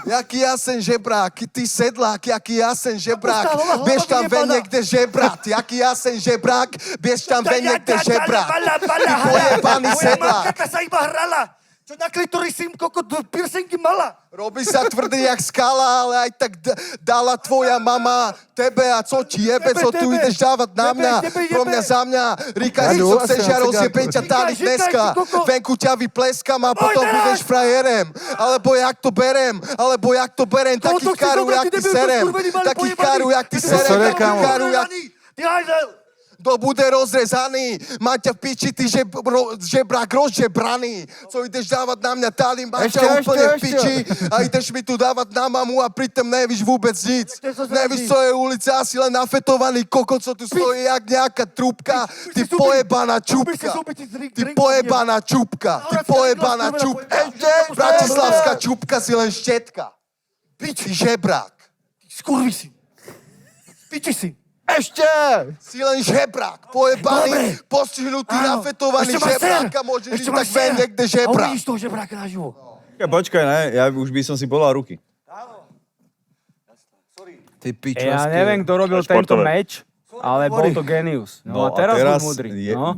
Jaký jasen žebrák, ty sedlák, jaký jasen žebrák, biež tam ven niekde žebrát, jaký jasen žebrák, biež tam ven niekde žebrák, ty pojebaný sedlák. Moja matka sa iba hrala. Čo na klitorisím kokot piercingy mala. Robí sa tvrdý jak skala, ale aj tak dala tvoja mama tebe a co ti jebe, co tu ideš dávať na mňa, pro mňa za mňa. Ríkaj si, co chceš, ja rozjebem ťa tady dneska. Venku ťa vypleskam a potom budeš frajerem. Alebo jak to berem, takých karu, jak ty serem. Takých karu, jak ty serem, takých karu, jak... Ty hajzel. Kto bude rozrezaný, má ťa v piči, ty žebrák rozžebraný. Co ideš dávať na mňa, Tali, má ťa úplne v piči a ideš mi tu dávať na mamu a pritom nevíš vôbec nic. Nevíš, co je ulica, asi len nafetovaný kokot, co tu stojí jak nejaká trúbka. Ty pojebaná čupka. Ty pojebaná čupka. Ty pojebaná čupka. Bratislavská čupka si len štetka. Ty žebrák. Skurvisy. Piči si. Ešte! Si len žebrák, pojebaný, postihnutý, nafetovaný žebrák a môžeš ísť tak ven niekde A žebrák. uvidíš toho žebráka naživo. Počkaj, ne, ja už by som si bolal ruky. Ty pičovský. Ja neviem, kto robil tento meč, ale bol to genius. No a teraz bol múdry. No.